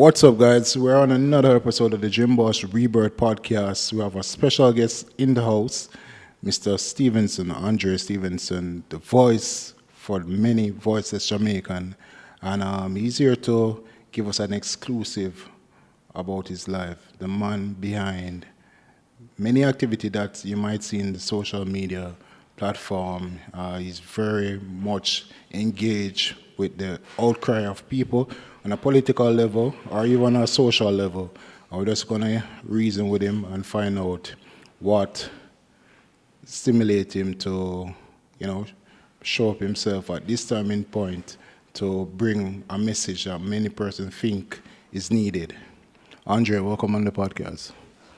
What's up, guys? We're on another episode of the Gymboss Rebirth podcast. We have a special guest in the house, Mr. Stevenson, Andre Stevenson, the voice for many voiceless Jamaican. And he's here to give us an exclusive about his life, the man behind many activity that you might see in the social media platform. He's very much engaged with the outcry of people on a political level or even on a social level. We're just going to reason with him and find out what stimulates him to, show up himself at this timing point to bring a message that many persons think is needed. Andre, welcome on the podcast.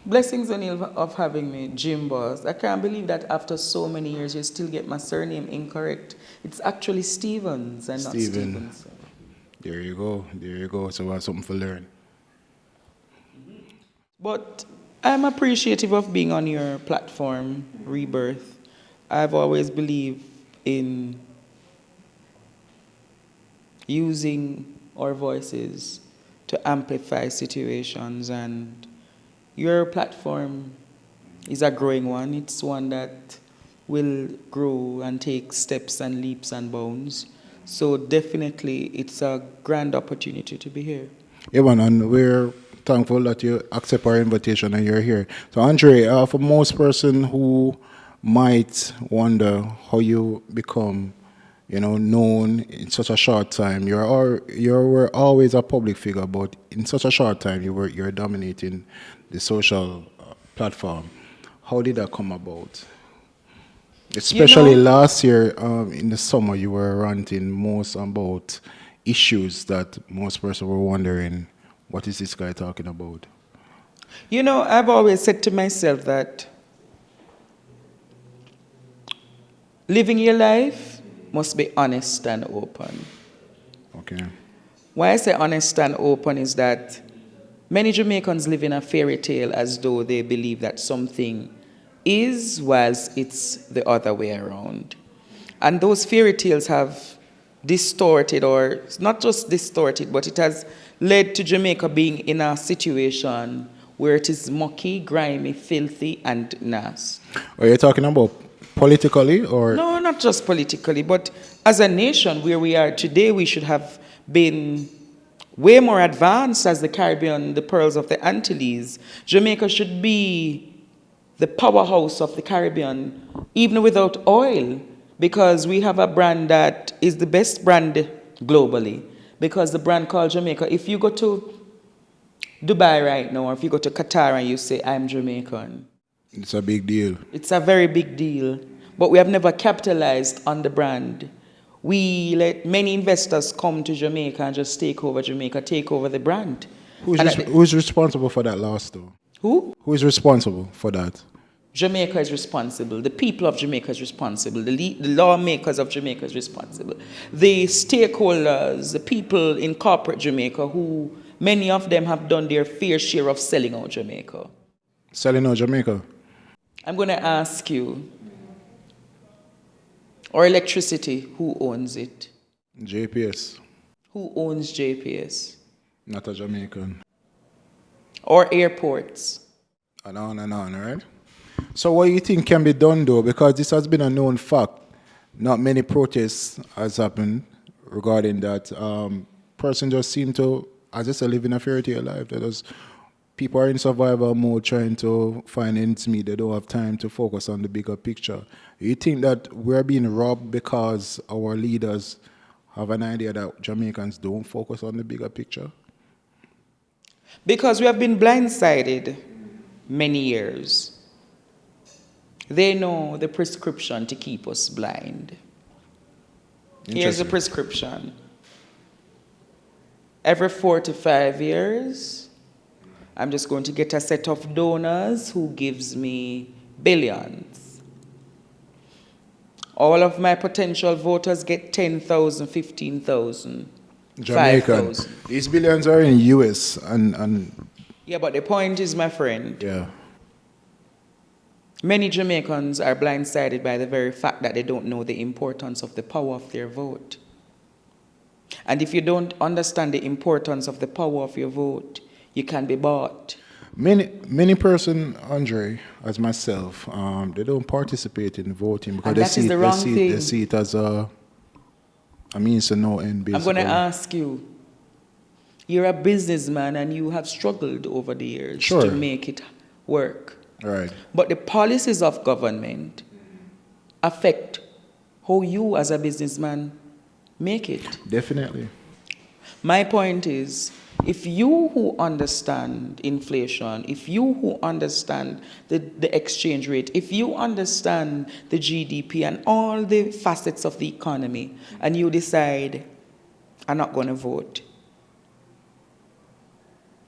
Blessings, O'Neill, of having me, Gymboss. I can't believe that after so many years you still get my surname incorrect. It's actually Stevens and not Stevens. There you go. So we have something to learn. But I'm appreciative of being on your platform, Rebirth. I've always believed in using our voices to amplify situations, and your platform is a growing one. It's one that will grow and take steps and leaps and bounds. So definitely it's a grand opportunity to be here. Yeah, man, and we're thankful that you accept our invitation and you're here. So Andre, for most person who might wonder how you become, known in such a short time, you were always a public figure, but in such a short time you're dominating the social platform. How did that come about? Especially last year in the summer, you were ranting most about issues that most persons were wondering, what is this guy talking about? I've always said to myself that living your life must be honest and open. Okay. Why I say honest and open is that many Jamaicans live in a fairy tale as though they believe that something is, whilst it's the other way around. And those fairy tales have distorted, or not just distorted, but it has led to Jamaica being in a situation where it is mucky, grimy, filthy, and nasty. Are you talking about politically or? No, not just politically, but as a nation where we are today, we should have been way more advanced as the Caribbean, the pearls of the Antilles. Jamaica should be the powerhouse of the Caribbean, even without oil, because we have a brand that is the best brand globally, because the brand called Jamaica. If you go to Dubai right now, or if you go to Qatar and you say, I'm Jamaican, it's a big deal. It's a very big deal, but we have never capitalized on the brand. We let many investors come to Jamaica and just take over Jamaica, take over the brand. Who's responsible for that loss, though? Who? Who is responsible for that? Jamaica is responsible. The people of Jamaica is responsible. The lawmakers of Jamaica is responsible. The stakeholders, the people in corporate Jamaica, who many of them have done their fair share of selling out Jamaica. Selling out Jamaica? I'm going to ask you, our electricity, who owns it? JPS. Who owns JPS? Not a Jamaican. Or airports. And on, right? So what do you think can be done, though? Because this has been a known fact. Not many protests has happened regarding that. Person just seem to, as I said, live in a fairy tale life. People are in survival mode trying to find ends meet. They don't have time to focus on the bigger picture. You think that we're being robbed because our leaders have an idea that Jamaicans don't focus on the bigger picture? Because we have been blindsided many years. They know the prescription to keep us blind. Here's the prescription. Every 4 to 5 years, I'm just going to get a set of donors who gives me billions. All of my potential voters get 10,000, 15,000, Jamaican. 5,000. These billions are in US and Yeah, but the point is, my friend, yeah. Many Jamaicans are blindsided by the very fact that they don't know the importance of the power of their vote. And if you don't understand the importance of the power of your vote, you can be bought. Many person, Andre, as myself, they don't participate in voting because And that is the wrong they thing. see it as a means to no end, I'm going basically. to ask you, you're a businessman and you have struggled over the years Sure. to make it work. Right. But the policies of government affect how you as a businessman make it. Definitely. My point is, if you who understand inflation, if you who understand the exchange rate, if you understand the GDP and all the facets of the economy, and you decide, I'm not going to vote,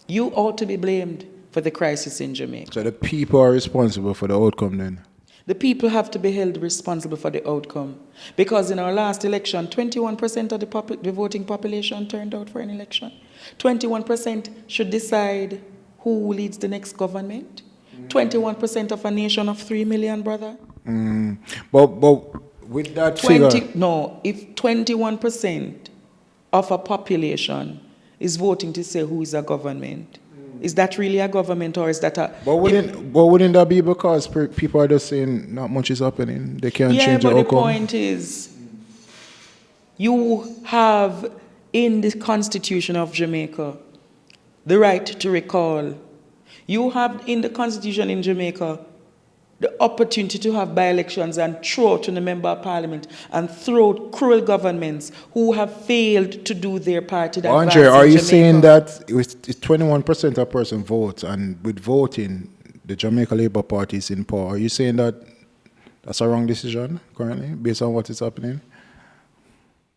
you ought to be blamed for the crisis in Jamaica. So the people are responsible for the outcome then? The people have to be held responsible for the outcome. Because in our last election, 21% of the voting population turned out for an election. 21% should decide who leads the next government. 21% of a nation of 3 million, brother. But with that figure... No, if 21% of a population is voting to say who is a government, is that really a government or is that a... But wouldn't that be because people are just saying not much is happening? They can't change the outcome? Yeah, but the point is, you have in the Constitution of Jamaica the right to recall. You have in the Constitution in Jamaica the opportunity to have by-elections and throw to the Member of Parliament and throw cruel governments who have failed to do their part to advance Andre, are you Jamaica. saying that with 21% of person votes and with voting, the Jamaica Labour Party is in power? Are you saying that that's a wrong decision currently based on what is happening?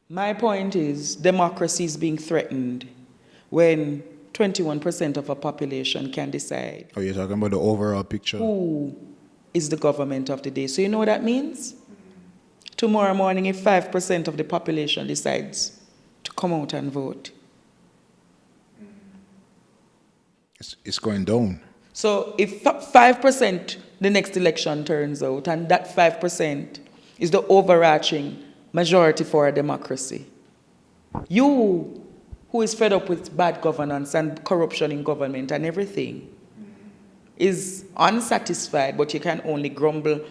My point is democracy is being threatened when 21% of a population can decide Or you're talking about the overall picture? who is the government of the day. So you know what that means? Tomorrow morning, if 5% of the population decides to come out and vote. It's going down. So if 5% the next election turns out, and that 5% is the overarching majority for a democracy, you who is fed up with bad governance and corruption in government and everything, is unsatisfied, but you can only grumble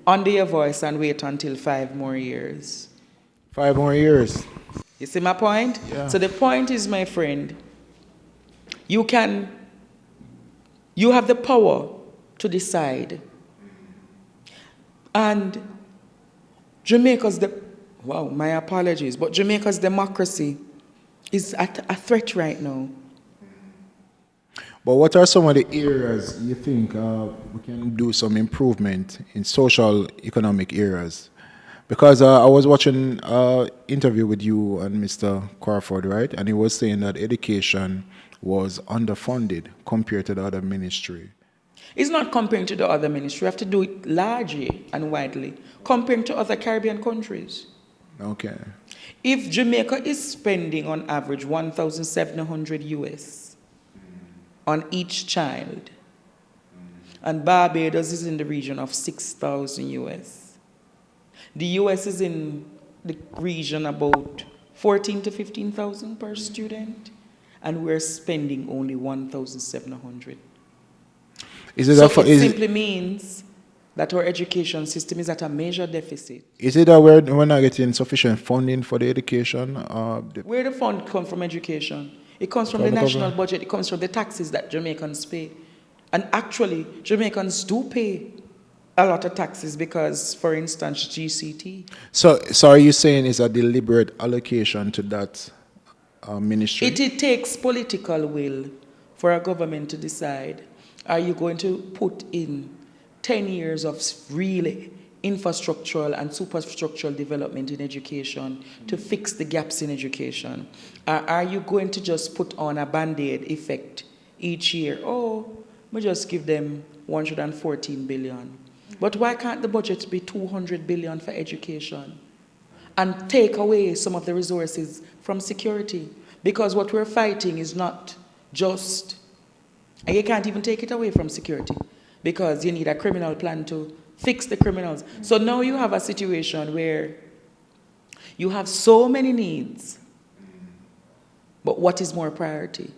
under your voice and wait until 5 more years. 5 more years. You see my point? Yeah. So the point is, my friend, you have the power to decide. And Jamaica's, my apologies, but Jamaica's democracy is at a threat right now. But what are some of the areas you think we can do some improvement in social, economic areas? Because I was watching an interview with you and Mr. Crawford, right? And he was saying that education was underfunded compared to the other ministry. It's not comparing to the other ministry. We have to do it largely and widely, comparing to other Caribbean countries. Okay. If Jamaica is spending on average $1,700 US on each child, and Barbados is in the region of 6,000 US. The US is in the region about 14 to 15,000 per student, and we're spending only 1,700. It simply means that our education system is at a major deficit. Is it that we're not getting sufficient funding for the education? Where the fund come from education? It comes from the national budget. It comes from the taxes that Jamaicans pay. And actually, Jamaicans do pay a lot of taxes because, for instance, GCT. So are you saying it's a deliberate allocation to that ministry? It takes political will for a government to decide, are you going to put in 10 years of really infrastructural and superstructural development in education to fix the gaps in education? Are you going to just put on a Band-Aid effect each year? Oh, we just give them 114 billion. But why can't the budget be 200 billion for education and take away some of the resources from security? Because what we're fighting is not just, and you can't even take it away from security because you need a criminal plan to fix the criminals. So now you have a situation where you have so many needs But what is more priority?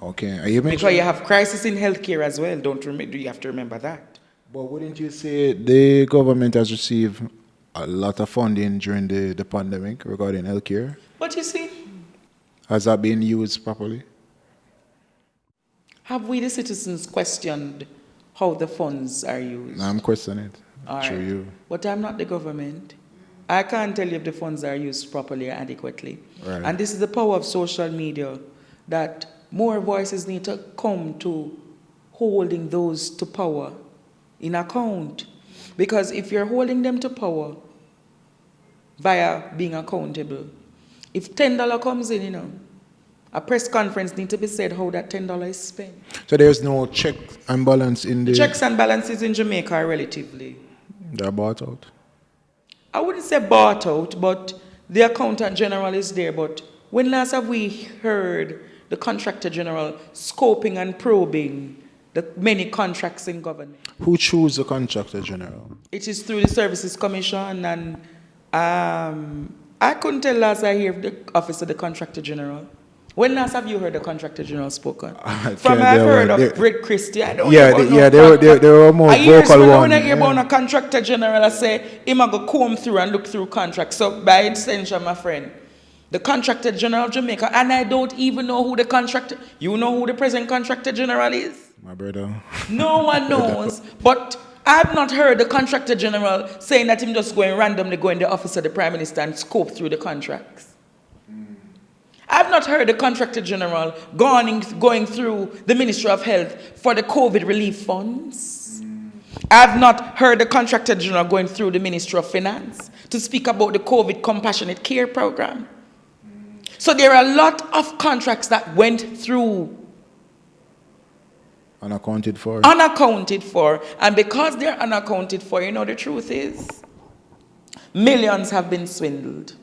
Okay. Are you Because you have crisis in healthcare as well. You have to remember that. But wouldn't you say the government has received a lot of funding during the pandemic regarding healthcare? But you see, Has that been used properly? have we the citizens questioned how the funds are used? I'm questioning it. All Through right. you. But I'm not the government. I can't tell you if the funds are used properly or adequately. Right. And this is the power of social media, that more voices need to come to holding those to power in account. Because if you're holding them to power via being accountable, if $10 comes in, a press conference needs to be said how that $10 is spent. So there's no check and balance in the... Checks and balances in Jamaica are relatively... They're bought out. I wouldn't say bought out, but the accountant general is there. But when last have we heard the contractor general scoping and probing the many contracts in government? Who choose the contractor general? It is through the Services Commission, and I couldn't tell last I hear the office of the contractor general. When last have you heard the contractor general spoken? From I've heard of Red Christie. I don't know. They were more vocal one. When I hear about a contractor general, I say, him I go comb through and look through contracts. So by extension, my friend, the contractor general of Jamaica, and I don't even know who the contractor, you know who the present contractor general is? My brother. No one knows, but I've not heard the contractor general saying that him just randomly go in the office of the Prime Minister and scope through the contracts. I've not heard the contractor general going through the Ministry of Health for the COVID relief funds. I've not heard the contractor general going through the Ministry of Finance to speak about the COVID compassionate care program. So there are a lot of contracts that went through Unaccounted for. Unaccounted for. And because they're unaccounted for, the truth is, millions have been swindled.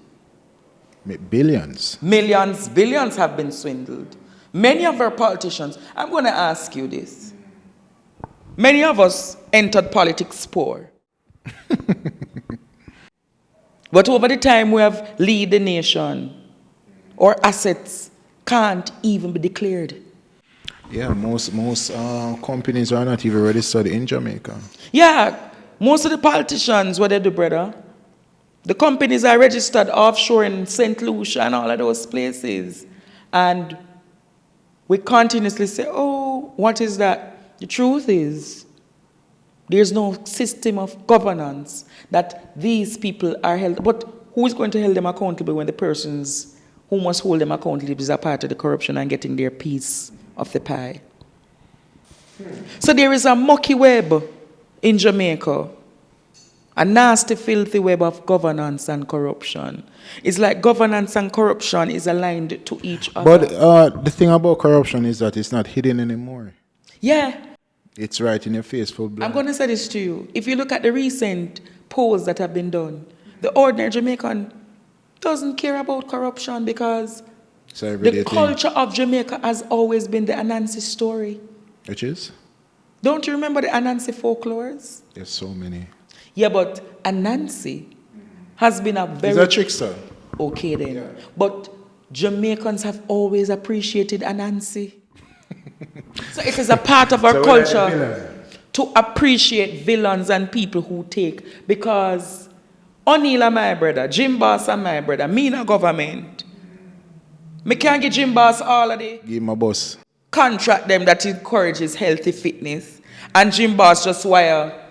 Billions. Millions, billions have been swindled. Many of our politicians, I'm going to ask you this. Many of us entered politics poor. But over the time we have lead the nation, our assets can't even be declared. Yeah, most companies are not even registered in Jamaica. Yeah, most of the politicians, what they do, brother, the companies are registered offshore in St. Lucia and all of those places. And we continuously say, oh, what is that? The truth is, there's no system of governance that these people are held. But who is going to hold them accountable when the persons who must hold them accountable is a part of the corruption and getting their piece of the pie? So there is a mucky web in Jamaica. A nasty, filthy web of governance and corruption. It's like governance and corruption is aligned to each other. But the thing about corruption is that it's not hidden anymore. Yeah. It's right in your face, full blown. I'm going to say this to you. If you look at the recent polls that have been done, the ordinary Jamaican doesn't care about corruption because the culture of Jamaica has always been the Anansi story. Which is? Don't you remember the Anansi folklores? There's so many. Yeah, but Anansi has been a very... He's a trickster. Okay then. Yeah. But Jamaicans have always appreciated Anansi. So it is a part of our culture to appreciate villains and people who take. Because O'Neill are my brother, gymboss are my brother, me no government. Me can't give gymboss all of the... Give him a bus. Contract them that encourages healthy fitness. And gymboss just wire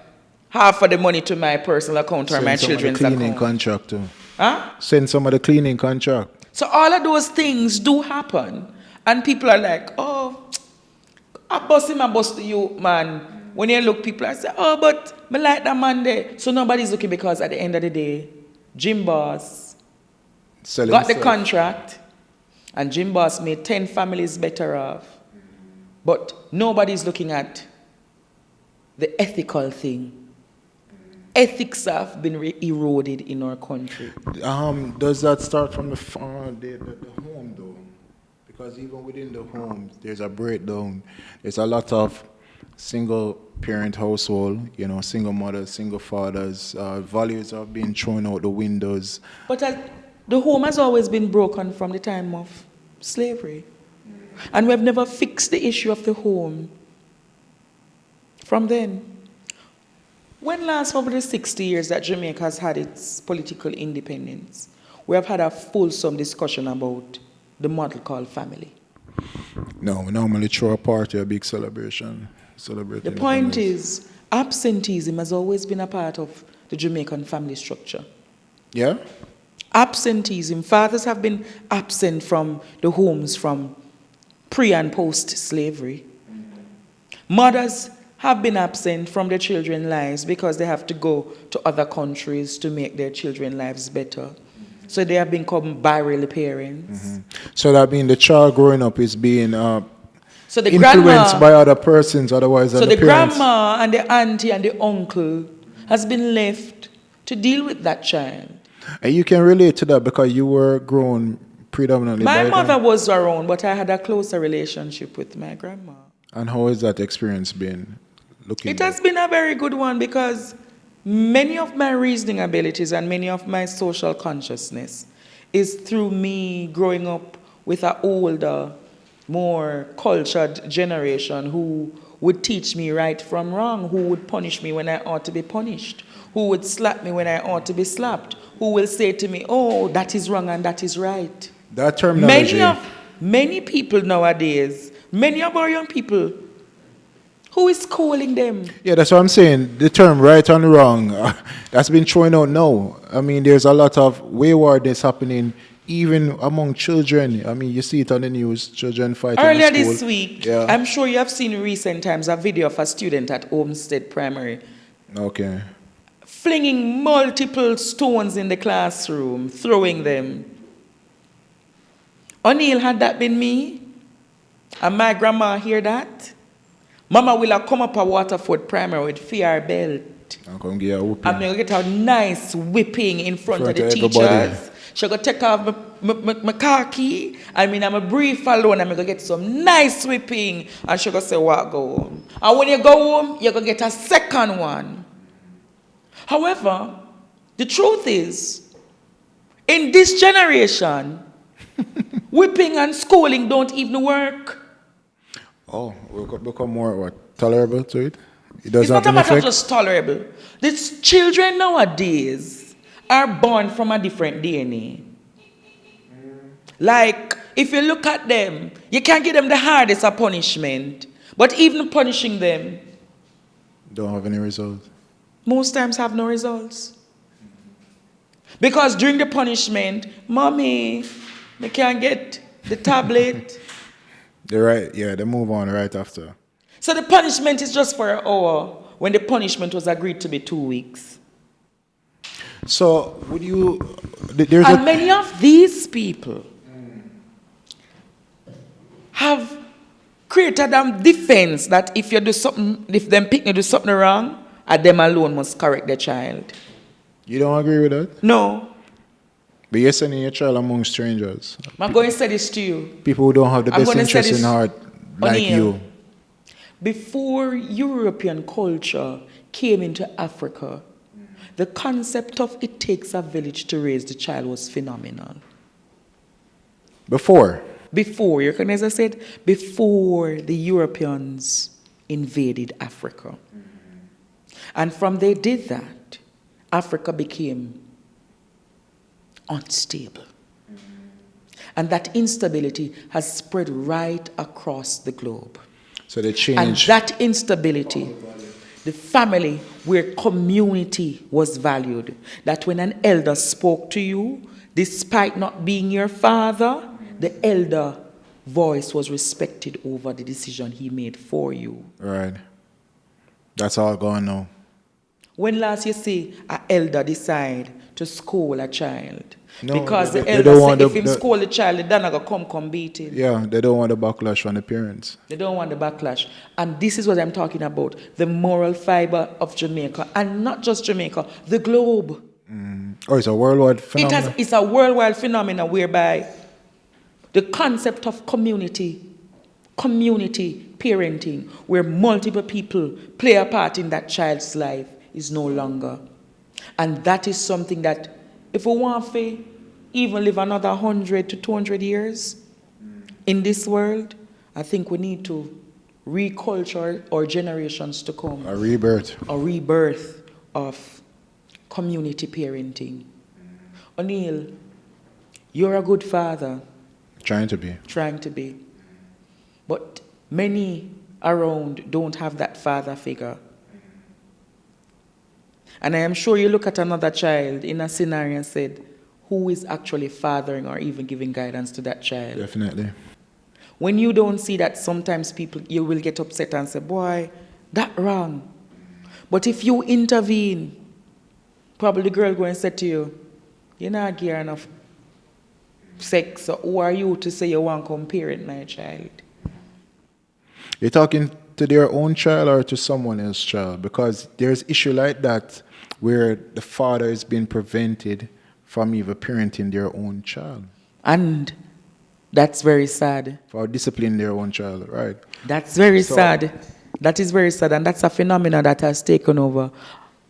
half of the money to my personal account or my children's account. Cleaning contract too. Huh? Send some of the cleaning contract. So all of those things do happen. And people are like, oh, I bust him, I bust you, man. When you look, people are saying, oh, but me like that man there. So nobody's looking because at the end of the day, Gymboss got the contract and Gymboss made 10 families better off. But nobody's looking at the ethical thing. Ethics have been eroded in our country. Does that start from the home, though? Because even within the home, there's a breakdown. There's a lot of single-parent household, single mothers, single fathers. Values are being thrown out the windows. But the home has always been broken from the time of Slavery. And we have never fixed the issue of the home from then. When last over the 60 years that Jamaica has had its political independence, we have had a fulsome discussion about the model called family. No, we normally throw a party, a big celebration. The point is, absenteeism has always been a part of the Jamaican family structure. Yeah? Absenteeism. Fathers have been absent from the homes from pre- and post-slavery. Mothers have been absent from their children's lives because they have to go to other countries to make their children's lives better. So they have become barrel parents. So that means the child growing up is being So the influenced by other persons, otherwise so than the parents. grandma and the auntie and the uncle has been left to deal with that child. And you can relate to that because you were grown predominantly My by mother them. was around, but I had a closer relationship with my grandma. And how has that experience been? It has been a very good one because many of my reasoning abilities and many of my social consciousness is through me growing up with an older, more cultured generation who would teach me right from wrong, who would punish me when I ought to be punished, who would slap me when I ought to be slapped, who will say to me, oh, that is wrong and that is right. That terminology. Many people nowadays, many of our young people, who is calling them? Yeah, that's what I'm saying. The term right and wrong, that's been thrown out now. I mean, there's a lot of waywardness happening even among children. I mean, you see it on the news, children fighting Earlier in school. this week, Yeah. I'm sure you have seen in recent times a video of a student at Olmsted Primary Okay. flinging multiple stones in the classroom, throwing them. O'Neill, had that been me, and my grandma hear that, Mama will have come up a Waterford Primary with fear belt. I'm going to get a whooping. I'm going to get a nice whipping in front of the everybody. teachers. She's going to take off my khaki. I mean, I'm a brief alone. I'm going to get some nice whipping. And she's going to say, what, go home. And when you go home, you're going to get a second one. However, the truth is, in this generation, whipping and schooling don't even work. Oh, we'll become more what, tolerable to it? It It's doesn't not have a an matter of effect? just tolerable. These children nowadays are born from a different DNA. Like, if you look at them, you can't give them the hardest of punishment. But even punishing them, Don't have any results. most times have no results. Because during the punishment, Mommy, I can't get the tablet. They move on right after. So the punishment is just for an hour when the punishment was agreed to be 2 weeks. So, would you... And many of these people have created a defense that if you do something, if them pick you do something wrong, them alone must correct the child. You don't agree with that? No. But you're sending your child among strangers. I'm going to say this to you. People who don't have the I'm best gonna say interest in this, heart like O'Neill. you. Before European culture came into Africa, the concept of it takes a village to raise the child was phenomenal. Before? Before, you recognize I said, before the Europeans invaded Africa. And from they did that, Africa became unstable. And that instability has spread right across the globe. So they And changed. that instability, the family where community was valued, that when an elder spoke to you, despite not being your father, the elder voice was respected over the decision he made for you. Right. That's all gone now. When last you see an elder decide to scold a child? No, Because the they elder don't say want if the- him scold the child, they're not going to come beat him. Yeah, they don't want the backlash from the parents. They don't want the backlash. And this is what I'm talking about, the moral fiber of Jamaica. And not just Jamaica, the globe. Oh, it's a worldwide phenomenon? It's a worldwide phenomenon whereby the concept of community parenting, where multiple people play a part in that child's life, is no longer. And that is something that, if we want to even live another 100 to 200 years, in this world, I think we need to reculture our generations to come. A rebirth. A rebirth of community parenting. O'Neill, you're a good father. Trying to be. Trying to be. But many around don't have that father figure. And I am sure you look at another child in a scenario and said, who is actually fathering or even giving guidance to that child? Definitely. When you don't see that, sometimes you will get upset and say, boy, that wrong. But if you intervene, probably the girl going to say to you, you're not gearing enough sex, so who are you to say you want to come parent my child? You're talking to their own child or to someone else's child? Because there's issue like that where the father is being prevented from even parenting their own child. And that's very sad. For disciplining their own child, right? That's very sad. That is very sad, and that's a phenomenon that has taken over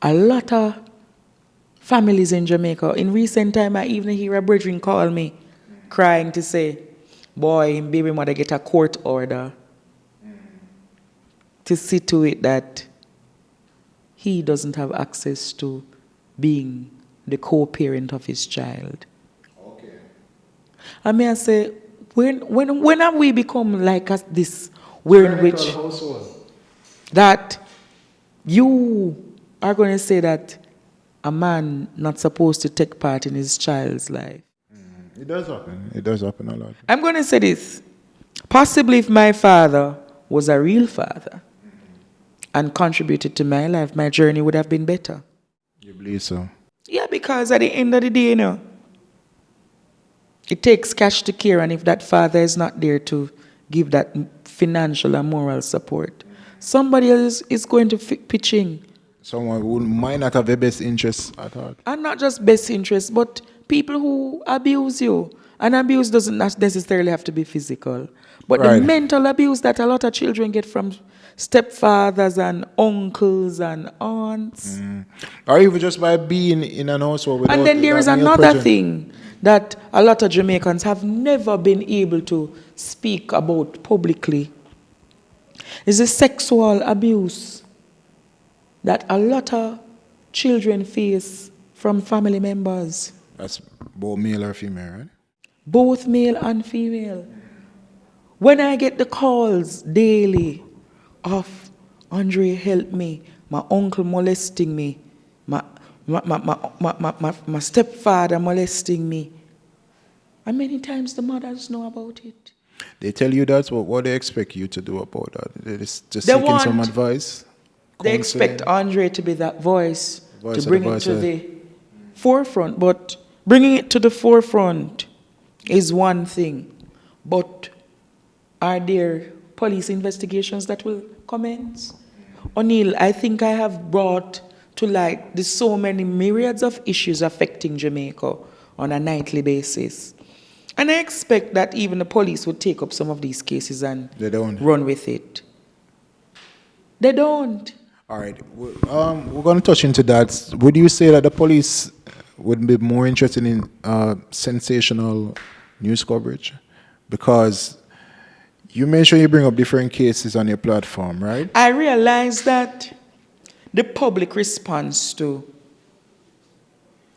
a lot of families in Jamaica. In recent time, I even hear a brethren call me, crying to say, boy, baby mother get a court order to see to it that he doesn't have access to being the co-parent of his child. Okay. I mean, I say, when have we become like this, where in which that you are going to say that a man not supposed to take part in his child's life? It does happen. It does happen a lot. I'm going to say this. Possibly if my father was a real father and contributed to my life, my journey would have been better. You believe so? Yeah, because at the end of the day, you know, it takes cash to care, and if that father is not there to give that financial and moral support, somebody else is going to pitch in. Someone who might not have the best interest at heart. And not just best interest, but people who abuse you. And abuse doesn't necessarily have to be physical. But Right. the mental abuse that a lot of children get from stepfathers and uncles and aunts. Or even just by being in an household without. And then there is without male another presence. thing that a lot of Jamaicans have never been able to speak about publicly. Is the sexual abuse that a lot of children face from family members. That's both male or female, right? Both male and female. When I get the calls daily of, Andre, help me, my uncle molesting me, my stepfather molesting me, and many times the mothers know about it. They tell you that, what they expect you to do about that? They're just They seeking some advice? They expect Andre to be that voice to bring it to the forefront. But bringing it to the forefront is one thing. But are there police investigations that will commence? O'Neill, I think I have brought to light the so many myriads of issues affecting Jamaica on a nightly basis. And I expect that even the police would take up some of these cases and run with it. They don't. All right. We're going to touch into that. Would you say that the police would be more interested in sensational news coverage? Because you mentioned you bring up different cases on your platform, right? I realize that the public response to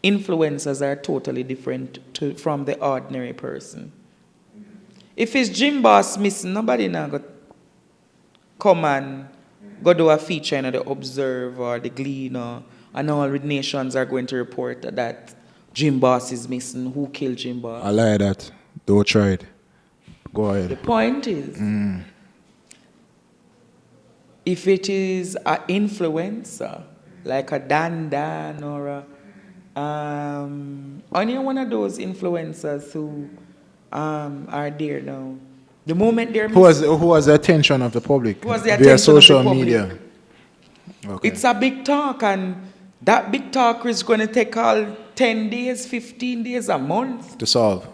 influencers are totally different from the ordinary person. If it's gymboss missing, nobody now got come and go do a feature in the Observe or the Gleaner, and all the nations are going to report that gymboss is missing. Who killed gymboss? I like that. Don't try it. Go ahead. The point is, if it is an influencer, like a Dan or a any one of those influencers who are there now, the moment they're who has the attention of the public via social media? Okay. It's a big talk, and that big talk is going to take all 10 days, 15 days, a month To solve.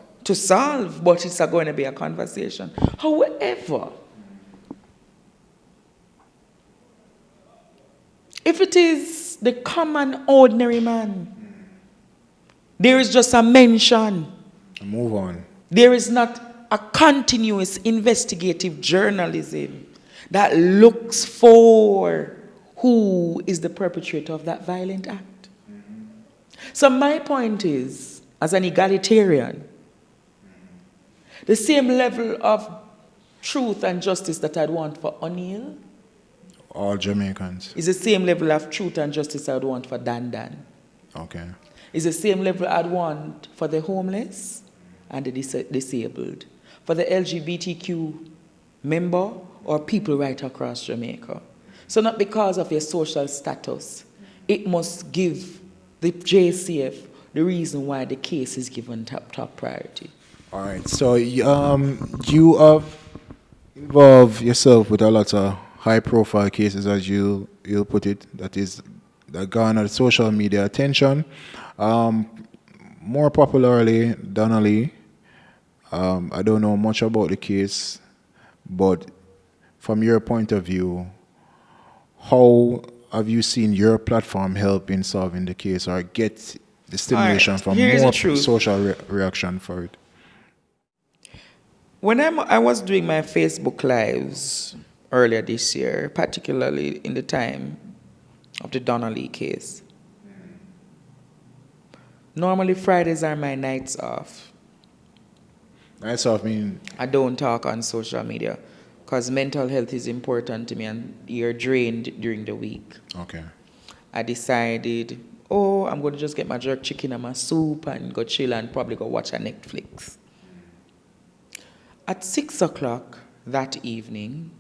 but it's going to be a conversation. However, if it is the common, ordinary man, there is just a mention. Move on. There is not a continuous investigative journalism that looks for who is the perpetrator of that violent act. So my point is, as an egalitarian, the same level of truth and justice that I'd want for O'Neill All Jamaicans. is the same level of truth and justice I'd want for Dan Dan. Okay. Is the same level I'd want for the homeless and the disabled, for the LGBTQ member or people right across Jamaica. So not because of your social status, it must give the JCF the reason why the case is given top priority. All right. So you have involved yourself with a lot of high-profile cases, as you put it, that garnered social media attention. More popularly, Donna Lee. I don't know much about the case, but from your point of view, how have you seen your platform help in solving the case or get the stimulation All right, from here's more the truth. social reaction for it? When I was doing my Facebook Lives earlier this year, particularly in the time of the Donna Lee case, normally Fridays are my nights off. Nights off mean? I don't talk on social media because mental health is important to me and you're drained during the week. Okay. I decided, I'm going to just get my jerk chicken and my soup and go chill and probably go watch a Netflix. At 6 o'clock that evening,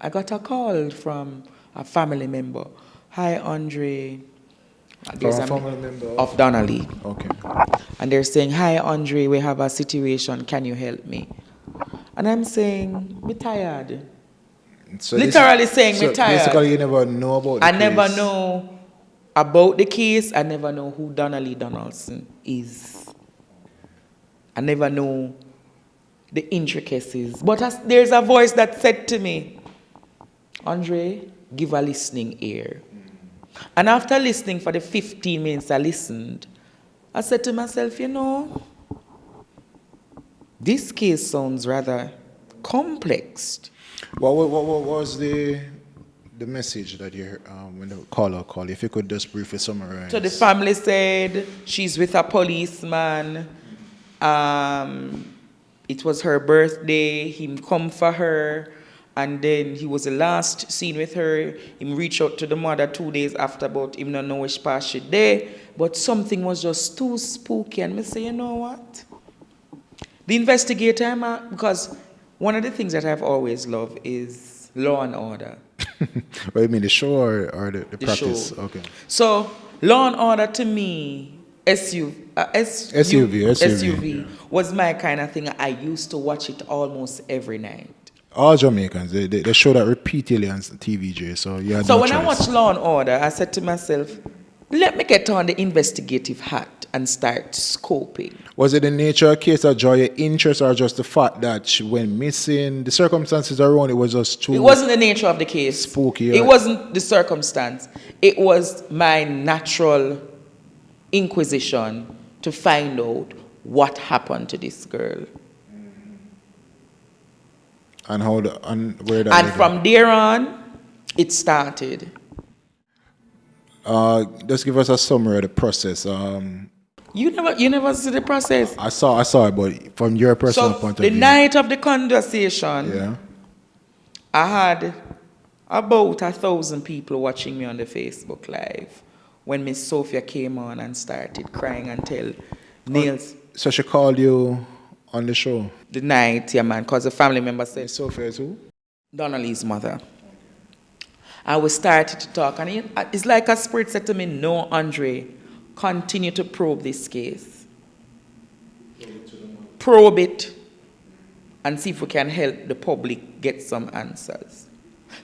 I got a call from a family member. Hi, Andre. There's a family member of Donna Lee. Okay. And they're saying, hi, Andre, we have a situation. Can you help me? And I'm saying, me tired. So Literally saying me tired. Basically, you never know about the I case. never know about the case. I never know who Donna Lee Donaldson is. I never know the intricacies. But there's a voice that said to me, Andre, give a listening ear. And after listening for the 15 minutes I listened, I said to myself, this case sounds rather complex. What was the message that you heard when the caller called? If you could just briefly summarize. So the family said she's with a policeman. It was her birthday. Him come for her. And then he was the last seen with her. Him reached out to the mother 2 days after, but him not know which part she there. But something was just too spooky. And me say, you know what? The investigator, because one of the things that I've always loved is Law and Order. What you mean, the show or the practice? Show. Okay. So Law and Order to me, SUV was my kind of thing. I used to watch it almost every night. All Jamaicans, they show that repeatedly on TVJ, so you had So no when choice. I watched Law and Order, I said to myself, let me get on the investigative hat and start scoping. Was it the nature of the case that drew your interest or just the fact that she went missing? The circumstances around it was just too... It wasn't the nature of the case. Spooky. It wasn't the circumstance. It was my natural inquisition to find out what happened to this girl. And where that And led from there on, it started. Just give us a summary of the process. You never see the process. I saw it, but from your personal point of The view. night of the conversation, Yeah. I had about 1,000 people watching me on the Facebook Live when Miss Sophia came on and started crying and tell Niels. So she called you on the show? The night, yeah, man, because a family member said, Miss Sophia is who? Donna Lee's mother. I was started to talk, and it's like a spirit said to me, no, Andre, continue to probe this case. Probe it and see if we can help the public get some answers.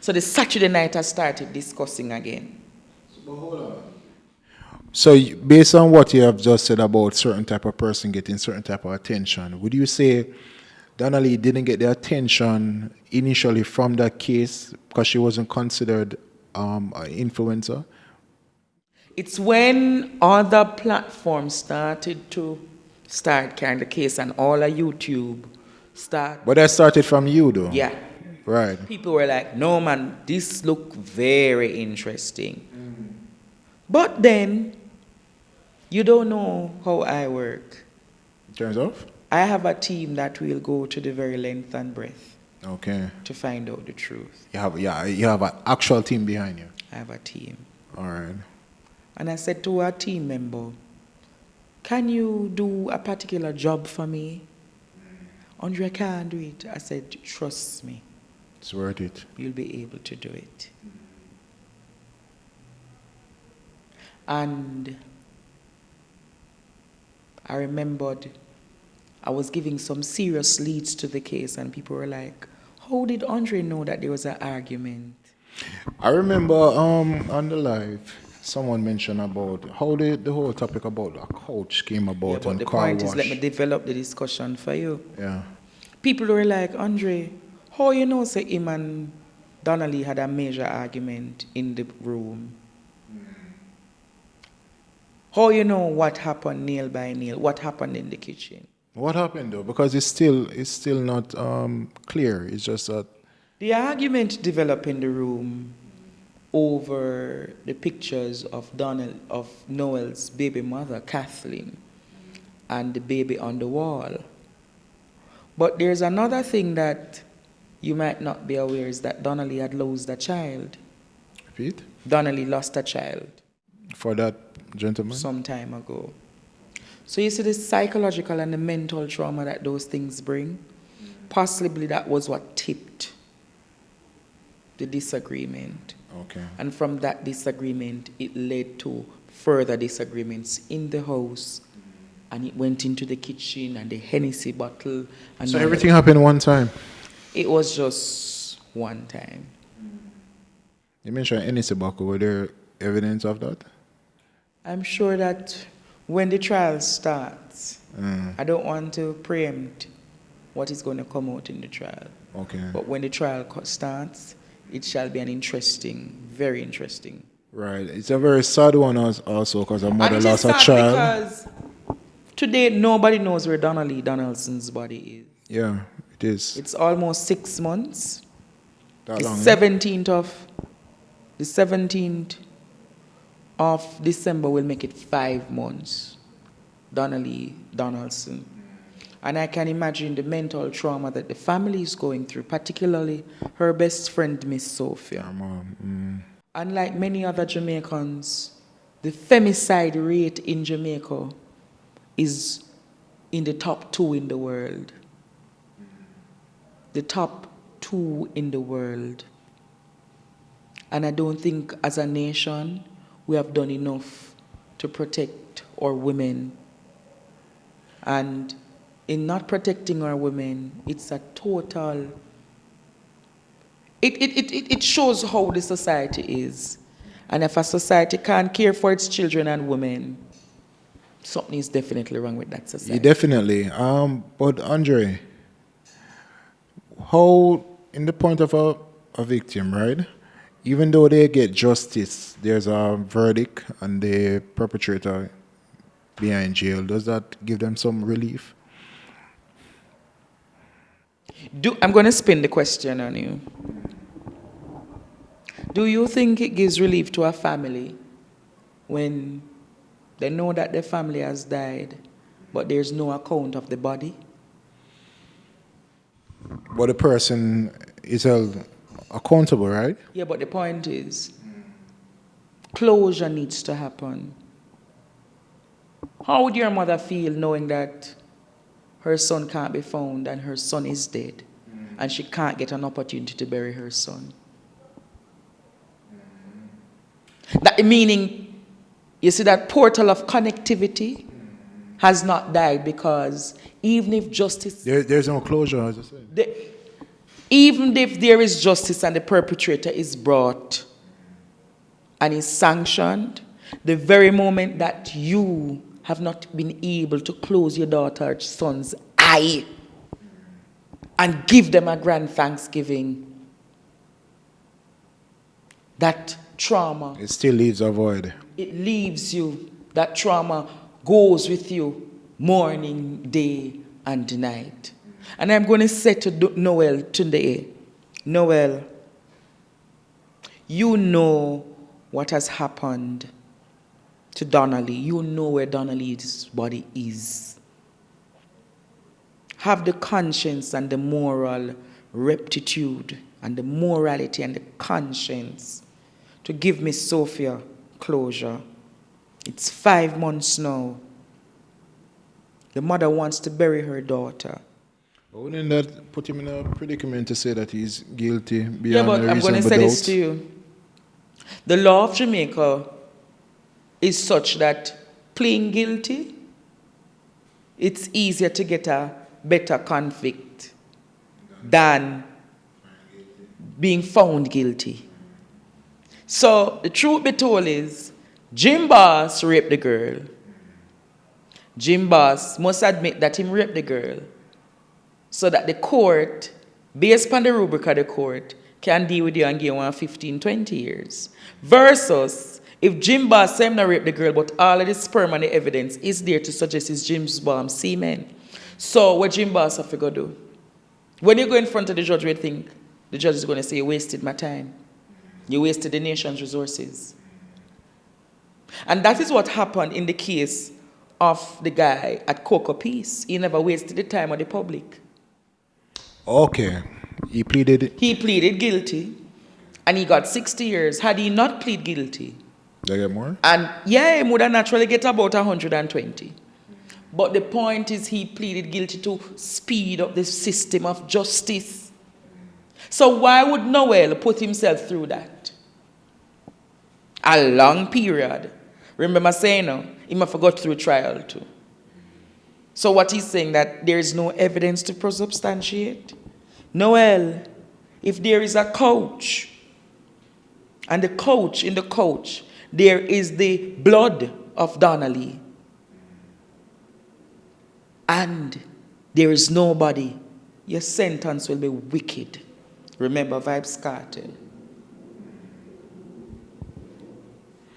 So the Saturday night I started discussing again. But hold on. So based on what you have just said about certain type of person getting certain type of attention, would you say Donna Lee didn't get the attention initially from that case because she wasn't considered an influencer? It's when other platforms started carrying the case and all of YouTube start. But that started from you, though. Yeah. Right. People were like, no man, this look very interesting. But then, you don't know how I work. In terms of? I have a team that will go to the very length and breadth Okay. to find out the truth. You have an actual team behind you. I have a team. All right. And I said to our team member, can you do a particular job for me? Andre, I can't do it. I said, trust me. It's worth it. You'll be able to do it. And I remembered I was giving some serious leads to the case, and people were like, how did Andre know that there was an argument? I remember on the live, someone mentioned about how the whole topic about the couch came about Yeah, but and the car point wash. is, let me develop the discussion for you. Yeah. People were like, Andre, how you know say him and Donna Lee had a major argument in the room? How you know what happened nail by nail? What happened in the kitchen? What happened though? Because it's still not clear. It's just that The argument developed in the room over the pictures of Noel's baby mother, Kathleen, and the baby on the wall. But there's another thing that you might not be aware is that Donna Lee had lost a child. repeat Donna Lee lost a child for that gentleman. some time ago. So you see the psychological and the mental trauma that those things bring? Possibly that was what tipped the disagreement. Okay. And from that disagreement, it led to further disagreements in the house. And it went into the kitchen and the Hennessy bottle. And So everything happened one time. It was just one time. You mentioned Hennessy buckle. Were there evidence of that? I'm sure that when the trial starts, I don't want to preempt what is going to come out in the trial. Okay. But when the trial starts, it shall be an interesting, very interesting. Right. It's a very sad one also because a mother And it is lost a sad child. because today nobody knows where Donna Lee Donaldson's body is. Yeah, it is. It's almost 6 months. That The long. 17th of December will make it 5 months. Donna Lee Donaldson. And I can imagine the mental trauma that the family is going through, particularly her best friend, Miss Sophia. Mom. Unlike many other Jamaicans, the femicide rate in Jamaica is in the top 2 in the world. The top 2 in the world. And I don't think as a nation we have done enough to protect our women. And in not protecting our women, it's a total... It shows how the society is. And if a society can't care for its children and women, something is definitely wrong with that society. Yeah, definitely. But Andre, how, in the point of a victim, right? Even though they get justice, there's a verdict and the perpetrator behind jail. Does that give them some relief? I'm going to spin the question on you. Do you think it gives relief to a family when they know that their family has died, but there's no account of the body? But the person is held accountable, right? Yeah, but the point is, closure needs to happen. How would your mother feel knowing that her son can't be found and her son is dead, and she can't get an opportunity to bury her son? That meaning, you see, that portal of connectivity has not died, because even if justice... There's no closure, as I said. Even if there is justice and the perpetrator is brought and is sanctioned, the very moment that you have not been able to close your daughter's son's eye and give them a grand Thanksgiving, that trauma... It still leaves a void. It leaves you. That trauma goes with you morning, day, and night. And I'm going to say to Noel today, Noel, you know what has happened to Donna Lee. You know where Donna Lee's body is. Have the conscience and the moral rectitude and the morality and the conscience to give Miss Sophia closure. It's 5 months now. The mother wants to bury her daughter. But wouldn't that put him in a predicament to say that he's guilty Yeah, beyond but a I'm going to reasonable say this doubt? to you. The law of Jamaica is such that pleading guilty, it's easier to get a better convict than being found guilty. So the truth be told is, Gymboss raped the girl. Gymboss must admit that he raped the girl so that the court, based upon the rubric of the court, can deal with you and give you 15, 20 years. Versus, if Gymboss said him not rape the girl, but all of the sperm and the evidence is there to suggest it's Gymboss semen. So what Gymboss have to go do? When you go in front of the judge, we think the judge is going to say, you wasted my time. You wasted the nation's resources. And that is what happened in the case of the guy at Cocoa Peace. He never wasted the time of the public. Okay. He pleaded. He pleaded guilty, and he got 60 years. Had he not plead guilty, Did I get more? and yeah, he would have naturally get about 120. But the point is, he pleaded guilty to speed up the system of justice. So why would Noel put himself through that? A long period. Remember saying, no, he must have got through trial too. So what he's saying, that there is no evidence to substantiate? Noel, if there is a coach, and the coach, in the coach, there is the blood of Donna Lee, and there is nobody, your sentence will be wicked. Remember, Vibes Cartel.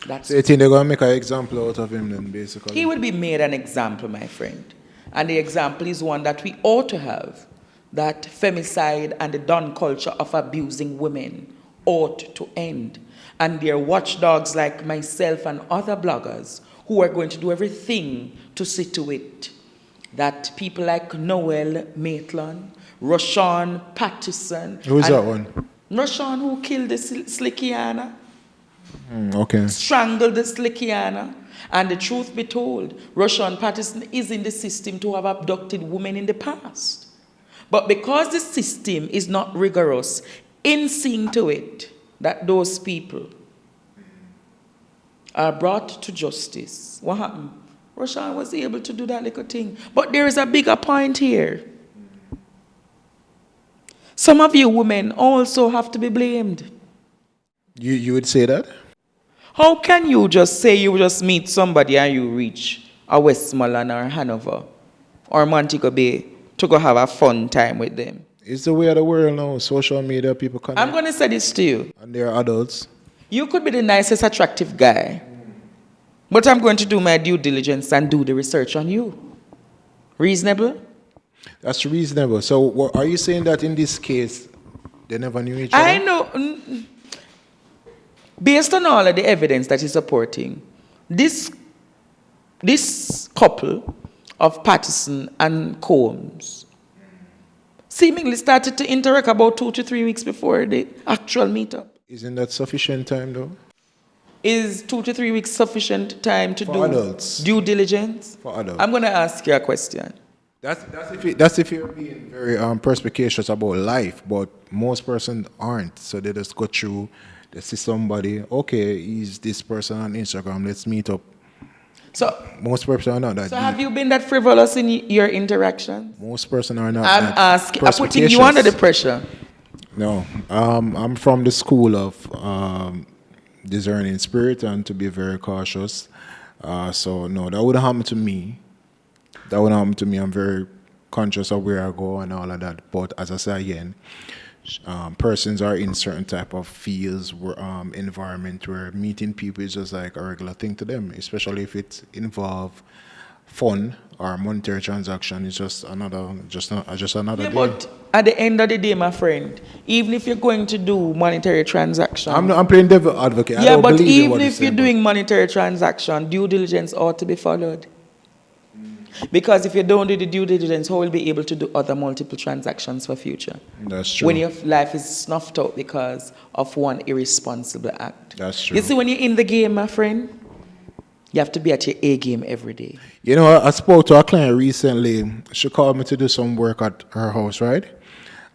That's So you think they're going to make an example out of him then, basically? He will be made an example, my friend. And the example is one that we ought to have, that femicide and the done culture of abusing women ought to end. And there are watchdogs like myself and other bloggers who are going to do everything to see to it that people like Noel Maitland, Roshan Patterson. Who's that one? Roshan, who killed the Slickiana. Okay. Strangled the Slickiana. And the truth be told, Roshan Patterson is in the system to have abducted women in the past. But because the system is not rigorous in seeing to it that those people are brought to justice, what happened? Roshan was able to do that little thing. But there is a bigger point here. Some of you women also have to be blamed. You would say that? How can you just say you just meet somebody and you reach a Westmoreland or Hanover or Montego Bay to go have a fun time with them? It's the way of the world now. Social media, people connect. I'm going to say this to you. And they're adults. You could be the nicest, attractive guy, but I'm going to do my due diligence and do the research on you. Reasonable? That's reasonable. So are you saying that in this case, they never knew each other? I know. Based on all of the evidence that is supporting, this couple of Patterson and Combs seemingly started to interact about 2 to 3 weeks before the actual meetup. Isn't that sufficient time, though? Is 2 to 3 weeks sufficient time to do adults. due diligence? For adults. I'm going to ask you a question. That's if you're being very perspicacious about life, but most persons aren't. So they just go through, they see somebody, okay, he's this person on Instagram, let's meet up. So, Most persons are not that so deep. have you been that frivolous in your interactions? Most persons are not I'm that asking, I'm putting you under the pressure. No, I'm from the school of discerning spirit and to be very cautious. So no, that wouldn't happen to me. That wouldn't happen to me. I'm very conscious of where I go and all of that. But as I say again, persons are in certain type of fields, environment where meeting people is just like a regular thing to them, especially if it involves fun or a monetary transaction is just another Yeah, day. but at the end of the day, my friend, even if you're going to do monetary transaction, I'm playing devil advocate. I yeah, don't but believe in even what you're if you're saying, but doing monetary transaction, due diligence ought to be followed. Because if you don't do the due diligence, how will you be able to do other multiple transactions for future? that's When true. your life is snuffed out because of one irresponsible act. That's You true. see, when you're in the game, my friend, you have to be at your A game every day. You know, I spoke to a client recently. She called me to do some work at her house, right?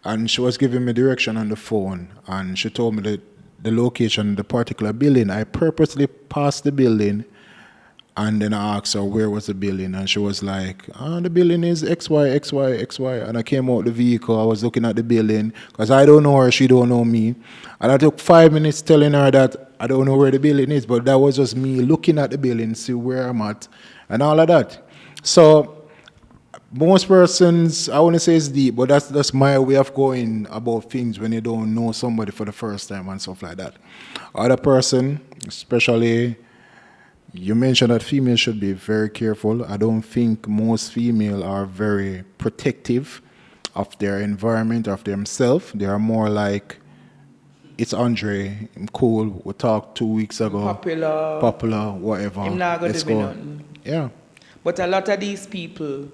And she was giving me direction on the phone, and she told me the location, the particular building. I purposely passed the building, and then I asked her where was the building, and she was like, the building is XY, XY, XY. And I came out the vehicle, I was looking at the building, because I don't know her, she don't know me. And I took 5 minutes telling her that I don't know where the building is, but that was just me looking at the building, see where I'm at, and all of that. So most persons, I wouldn't say it's deep, but that's my way of going about things when you don't know somebody for the first time and stuff like that. Other person, especially, you mentioned that females should be very careful. I don't think most female are very protective of their environment, of themselves. They are more like, it's Andre, I'm cool, we talked 2 weeks ago, popular, whatever, I'm not going let's to do go. nothing. Yeah. But a lot of these people,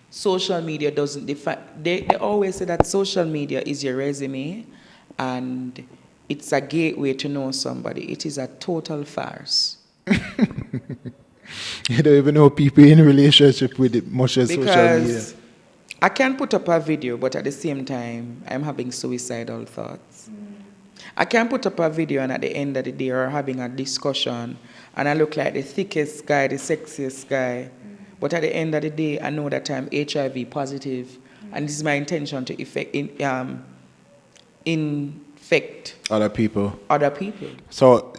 social media doesn't define. They always say that social media is your resume and it's a gateway to know somebody. It is a total farce. You don't even know people in relationship with it, much as social media. Because I can put up a video, but at the same time, I'm having suicidal thoughts. I can put up a video and at the end of the day, we're having a discussion and I look like the thickest guy, the sexiest guy. But at the end of the day, I know that I'm HIV positive, and this is my intention to infect Other people. other people. So,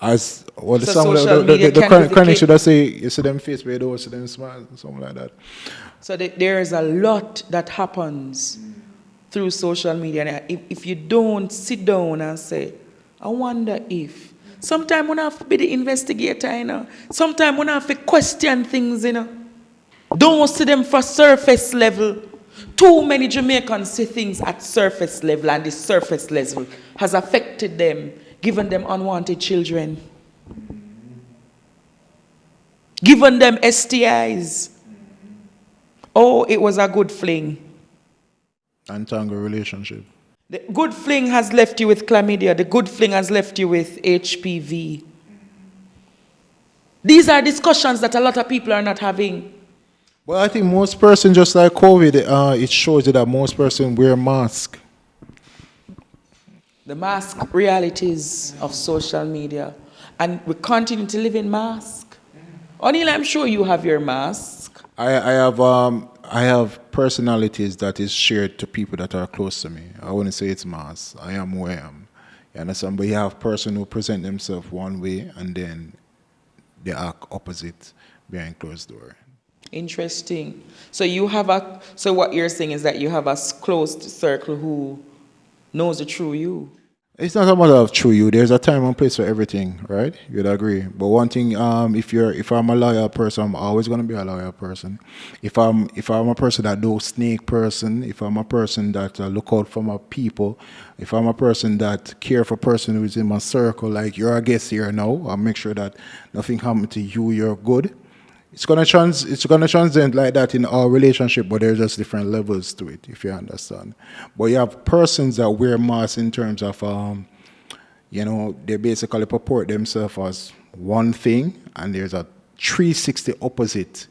as well, So some social media the can chronic duplicate- should I say, you see them face, but you don't see them smile, something like that. So there is a lot that happens through social media. And if you don't sit down and say, I wonder if, sometimes when I have to be the investigator, you know, sometimes when I have to question things, you know, don't see them for surface level. Too many Jamaicans see things at surface level, and the surface level has affected them, given them unwanted children, given them STIs. Oh, it was a good fling. Entangled relationship. The good fling has left you with chlamydia. The good fling has left you with HPV. These are discussions that a lot of people are not having. Well, I think most person, just like COVID, it shows you that most person wear mask. The mask realities of social media. And we continue to live in mask. O'Neill, I'm sure you have your mask. I have personalities that is shared to people that are close to me. I wouldn't say it's mass. I am who I am. You understand? But you have person who present themselves one way and then they act opposite behind closed door. Interesting. So what you're saying is that you have a closed circle who knows the true you. It's not a matter of true you. There's a time and place for everything, right? You'd agree. But one thing, if I'm a loyal person, I'm always gonna be a loyal person. If I'm a person that do snake person, if I'm a person that look out for my people, if I'm a person that care for person who's in my circle, like you're a guest here now, I'll make sure that nothing happen to you. You're good. It's gonna transcend like that in our relationship, but there's just different levels to it, if you understand. But you have persons that wear masks in terms of, they basically purport themselves as one thing, and there's a 360 opposite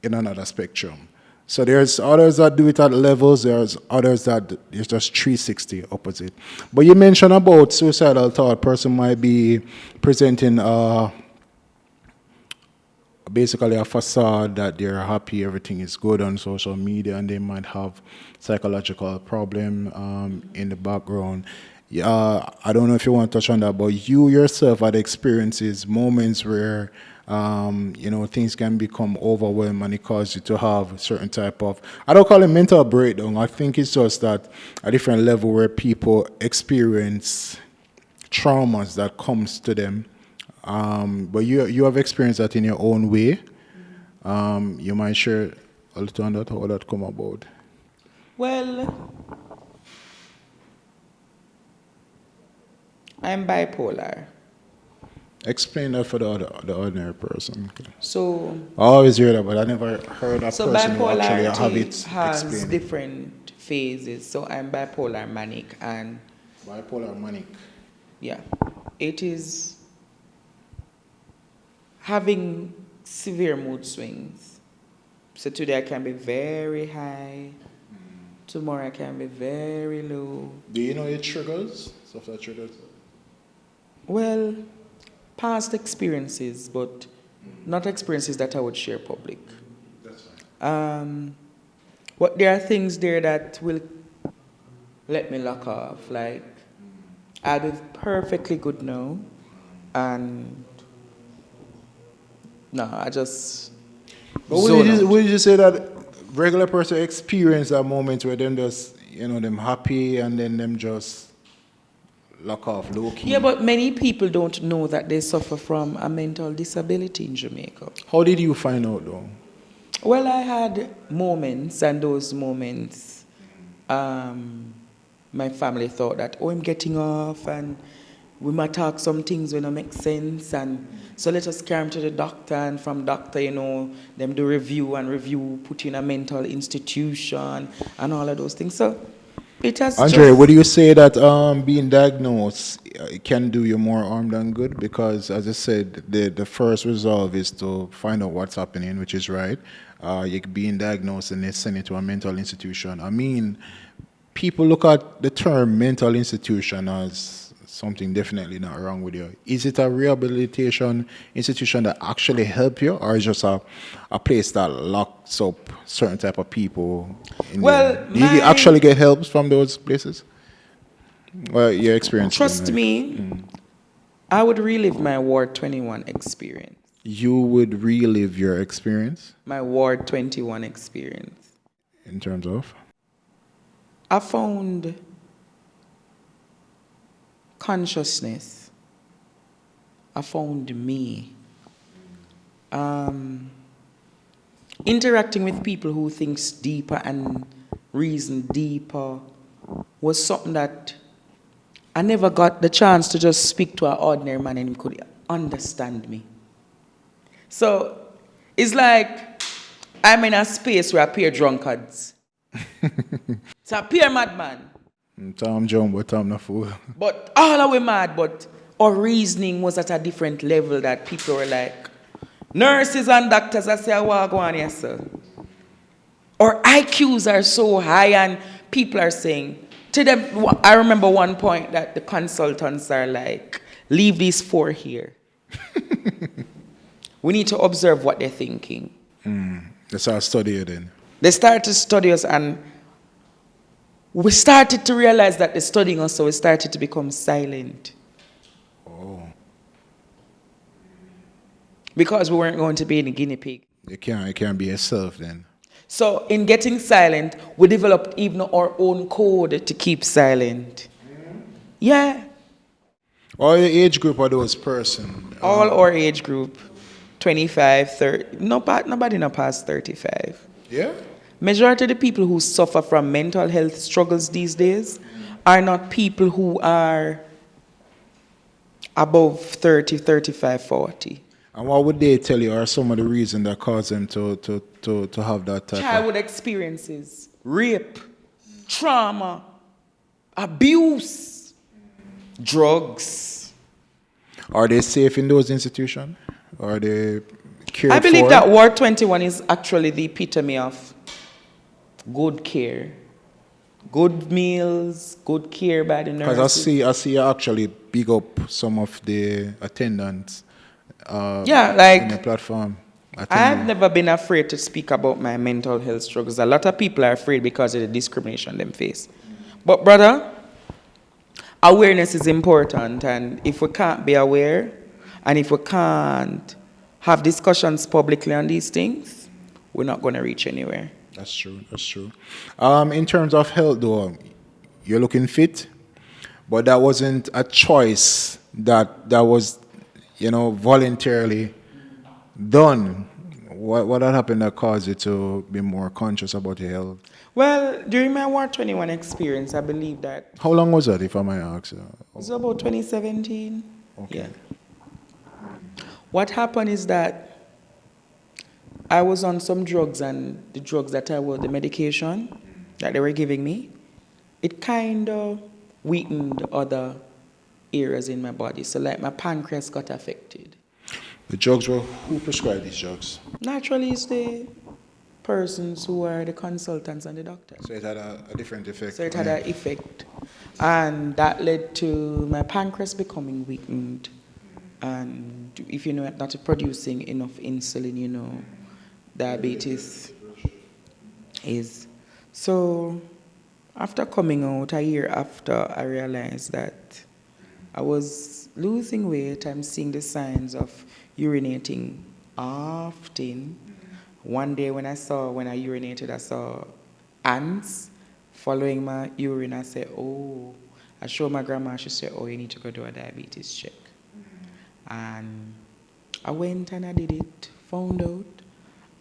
in another spectrum. So there's others that do it at levels, there's others that it's just 360 opposite. But you mentioned about suicidal thought, person might be presenting basically a facade that they're happy, everything is good on social media, and they might have psychological problem in the background. Yeah, I don't know if you want to touch on that, but you yourself had experiences, moments where things can become overwhelming and it causes you to have a certain type of, I don't call it mental breakdown. I think it's just that a different level where people experience traumas that comes to them. But you have experienced that in your own way. You might share a little on that, how that come about. Well, I'm bipolar. Explain that for the ordinary person. So, I always hear that, but I never heard a so person who actually have bipolarity it has explained. different phases. So I'm bipolar manic, and Bipolar manic. yeah, it is having severe mood swings. So today I can be very high, tomorrow I can be very low. Do you know your triggers? Stuff that triggers? Well, past experiences, but not experiences that I would share public. That's fine. But there are things there that will let me lock off. Like, I'll be perfectly good now, and no, I just But zone out. would you say that regular person experience that moment where them just, them happy and then them just lock off, low key? Yeah, but many people don't know that they suffer from a mental disability in Jamaica. How did you find out though? Well, I had moments, and those moments, my family thought that, oh, I'm getting off, and we might talk some things when it make sense, and so let us carry him to the doctor, and from doctor, them do review, put you in a mental institution, and all of those things. So it has Andre, just... would you say that being diagnosed it can do you more harm than good? Because, as I said, the first resolve is to find out what's happening, which is right. You being diagnosed and they send you to a mental institution. I mean, people look at the term mental institution as something definitely not wrong with you. Is it a rehabilitation institution that actually help you, or is just a place that locks up certain type of people in Well, there? Do you actually get help from those places? Well, your experience. Trust me, I would relive my Ward 21 experience. You would relive your experience My Ward 21 experience. in terms of? I found consciousness. I found me. Interacting with people who thinks deeper and reason deeper was something that I never got the chance to just speak to an ordinary man and he could understand me. So it's like I'm in a space where I appear drunkards. It's a peer madman. Tom Jumbo, Tom na fool. But all of we mad, but our reasoning was at a different level that people were like, nurses and doctors, I say, I walk on here, sir. Our IQs are so high and people are saying, to them, I remember one point that the consultants are like, leave these four here. We need to observe what they're thinking. That's our study then. They started to study us, and we started to realize that they're studying us, so we started to become silent. Oh. Because we weren't going to be in a guinea pig. You can't be yourself then. So in getting silent, we developed even our own code to keep silent. Yeah. All your age group are those person. All our age group, 25, 30, nobody not past 35. Yeah? Majority of the people who suffer from mental health struggles these days are not people who are above 30, 35, 40. And what would they tell you are some of the reasons that cause them to have that type Childhood experiences, rape, trauma, abuse, drugs. Are they safe in those institutions? Are they cared I believe for? that Ward 21 is actually the epitome of good care. Good meals, good care by the nurses. Because I see you actually big up some of the attendants Yeah, on like, the platform. I've never been afraid to speak about my mental health struggles. A lot of people are afraid because of the discrimination them face. But brother, awareness is important, and if we can't be aware, and if we can't have discussions publicly on these things, we're not going to reach anywhere. That's true. That's true. In terms of health, though, you're looking fit, but that wasn't a choice that was, voluntarily done. What had happened that caused you to be more conscious about your health? Well, during my War 21 experience, I believe that How long was that, if I may ask? it's about 2017. Okay. Yeah. What happened is that I was on some drugs, and the drugs that I was, the medication that they were giving me, it kind of weakened other areas in my body. So like my pancreas got affected. The drugs were, who prescribed these drugs? Naturally, it's the persons who are the consultants and the doctors. So it had a different effect. So it had an effect. And that led to my pancreas becoming weakened. And if you know not producing enough insulin, you know, diabetes is. So after coming out, a year after, I realized that I was losing weight. I'm seeing the signs of urinating often. One day when I urinated, I saw ants following my urine. I said, oh, I showed my grandma. She said, oh, you need to go do a diabetes check. And I went and I did it, found out.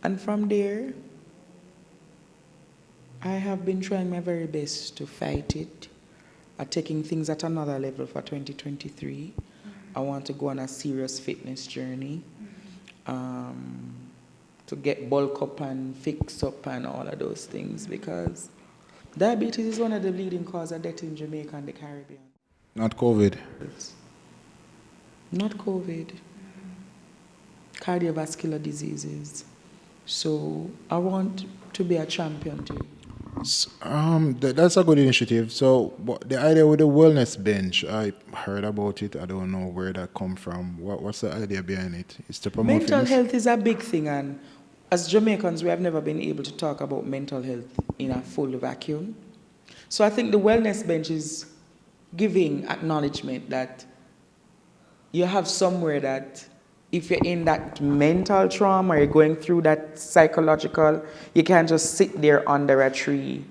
And from there, I have been trying my very best to fight it. I'm taking things at another level for 2023. I want to go on a serious fitness journey. To get bulk up and fix up and all of those things, because diabetes is one of the leading causes of death in Jamaica and the Caribbean. Not COVID. Not COVID. Cardiovascular diseases. So I want to be a champion too. That's a good initiative. So the idea with the wellness bench, I heard about it. I don't know where that come from. What's the idea behind it? It's to promote Mental fitness? health is a big thing, and as Jamaicans, we have never been able to talk about mental health in a full vacuum. So I think the wellness bench is giving acknowledgement that you have somewhere that if you're in that mental trauma or you're going through that psychological, you can't just sit there under a tree.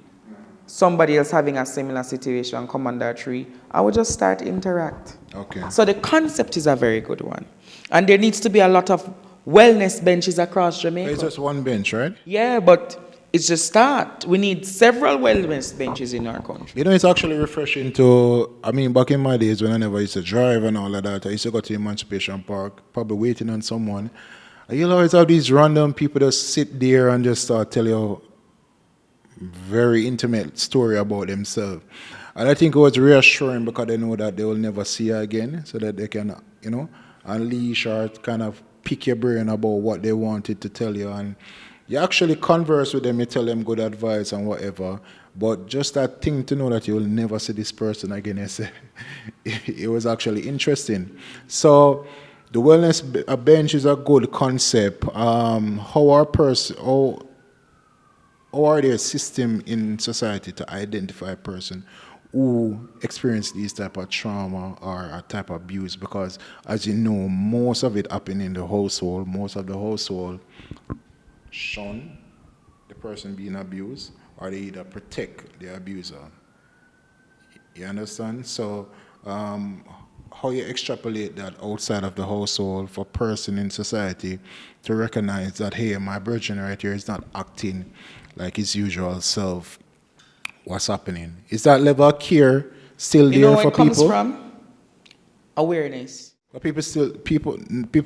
Somebody else having a similar situation come under a tree. I would just start interact. Okay. So the concept is a very good one. And there needs to be a lot of wellness benches across Jamaica. It's just one bench, right? Yeah, but it's just start. We need several wellness benches in our country. You know, it's actually refreshing to, I mean, back in my days when I never used to drive and all of that, I used to go to Emancipation Park, probably waiting on someone. And you'll always have these random people that sit there and just start tell you a very intimate story about themselves. And I think it was reassuring because they know that they will never see you again, so that they can, you know, unleash or kind of pick your brain about what they wanted to tell you. And you actually converse with them, you tell them good advice and whatever. But just that thing to know that you will never see this person again, it was actually interesting. So the wellness bench is a good concept. How are there system in society to identify a person who experience these type of trauma or a type of abuse? Because as you know, most of it happen in the household. Most of the household shun the person being abused, or they either protect the abuser. You understand? So how you extrapolate that outside of the household for person in society to recognize that, hey, my virgin right here is not acting like his usual self. What's happening? Is that level of care still there You know for where it comes people? from? Awareness. But people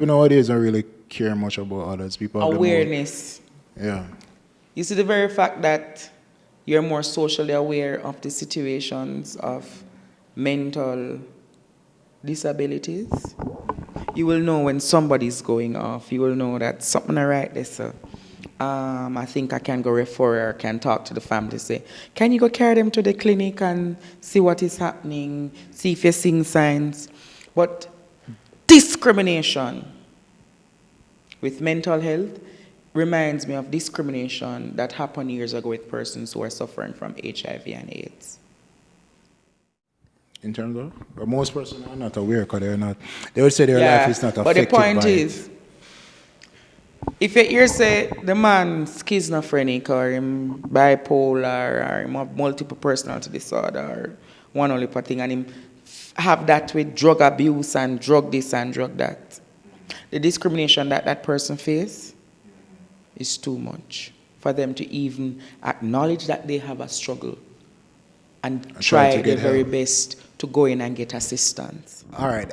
nowadays don't really care much about others. People have Awareness. yeah. You see, the very fact that you're more socially aware of the situations of mental disabilities, you will know when somebody's going off. You will know that something is right there, sir. I think I can go refer or can talk to the family, say, can you go carry them to the clinic and see what is happening, see if you're seeing signs. But discrimination with mental health reminds me of discrimination that happened years ago with persons who are suffering from HIV and AIDS. In terms of? But most persons are not aware because they would say their life is not affected by it. But the point is, if you hear say the man schizophrenic or him bipolar or him have multiple personality disorder or one only thing, and him have that with drug abuse and drug this and drug that, the discrimination that person face is too much for them to even acknowledge that they have a struggle and try try to their get very help. best to go in and get assistance. All right.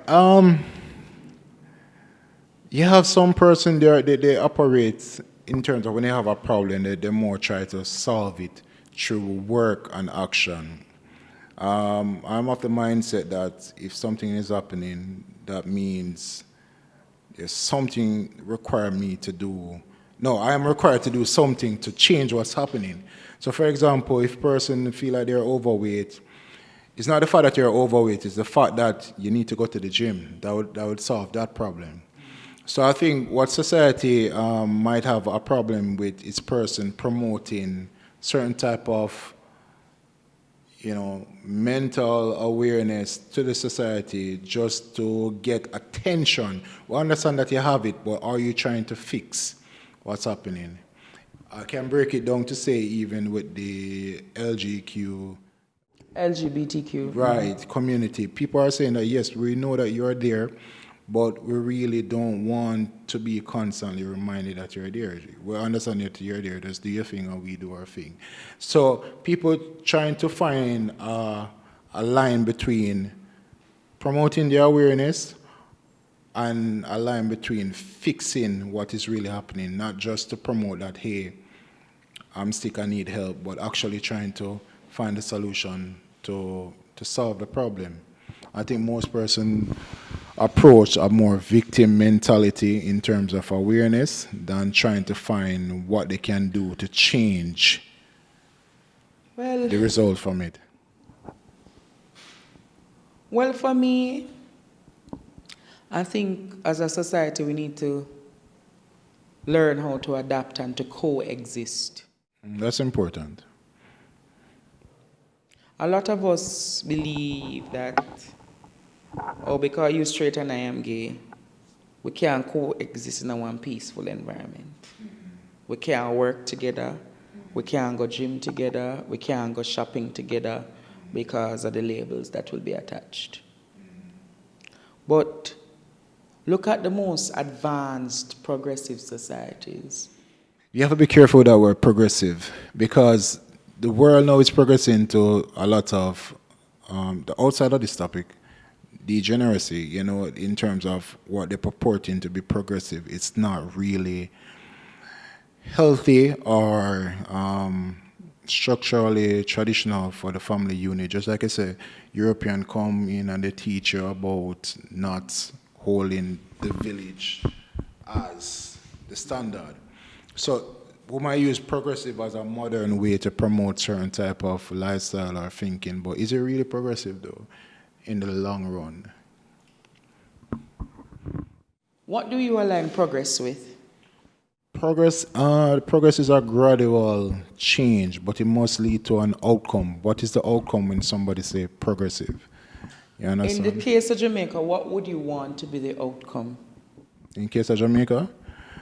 You have some person there, they operate in terms of when they have a problem, they more try to solve it through work and action. I'm of the mindset that if something is happening, that means there's something require me to do. No, I am required to do something to change what's happening. So, for example, if a person feel like they're overweight, it's not the fact that you're overweight, it's the fact that you need to go to the gym. That would solve that problem. So I think what society might have a problem with is person promoting certain type of, mental awareness to the society just to get attention. We understand that you have it, but are you trying to fix what's happening? I can break it down to say even with the LGQ, LGBTQ. right, community, people are saying that yes, we know that you're there, but we really don't want to be constantly reminded that you're there. We understand that you're there, just do your thing and we do our thing. So people trying to find a line between promoting the awareness and a line between fixing what is really happening, not just to promote that, hey, I'm sick, I need help, but actually trying to find a solution to solve the problem. I think most persons approach a more victim mentality in terms of awareness than trying to find what they can do to change Well, the result from it. well, for me, I think as a society we need to learn how to adapt and to coexist. That's important. A lot of us believe that, oh, because you're straight and I am gay, we can't coexist in a one peaceful environment. We can't work together. We can't go gym together. We can't go shopping together because of the labels that will be attached. But look at the most advanced progressive societies. You have to be careful that we're progressive because the world now is progressing to a lot of the outside of this topic, degeneracy, in terms of what they're purporting to be progressive. It's not really healthy or structurally traditional for the family unit. Just like I said, European come in and they teach you about not holding the village as the standard. So we might use progressive as a modern way to promote certain type of lifestyle or thinking, but is it really progressive though in the long run? What do you align progress with? Progress is a gradual change, but it must lead to an outcome. What is the outcome when somebody say progressive? You In the understand? case of Jamaica, what would you want to be the outcome? In case of Jamaica,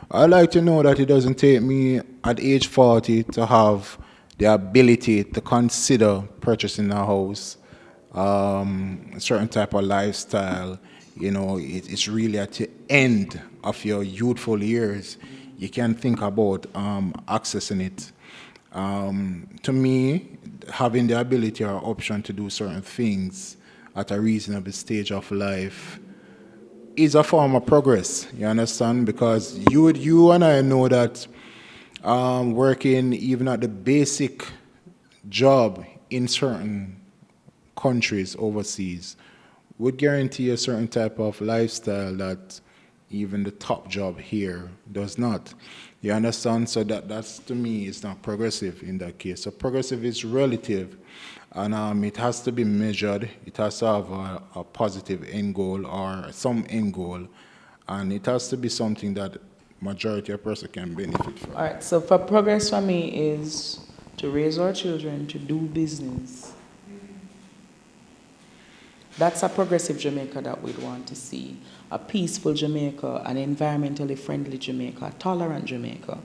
I like to know that it doesn't take me at age 40 to have the ability to consider purchasing a house, a certain type of lifestyle. It's really at the end of your youthful years. You can think about accessing it. To me, having the ability or option to do certain things at a reasonable stage of life is a form of progress. You understand? Because you and I know that working even at the basic job in certain countries overseas would guarantee a certain type of lifestyle that even the top job here does not. You understand? So that's to me is not progressive in that case. So progressive is relative, and it has to be measured. It has to have a positive end goal or some end goal, and it has to be something that majority of person can benefit from. All right, so for progress for me is to raise our children to do business. That's a progressive Jamaica that we'd want to see. A peaceful Jamaica, an environmentally friendly Jamaica, a tolerant Jamaica.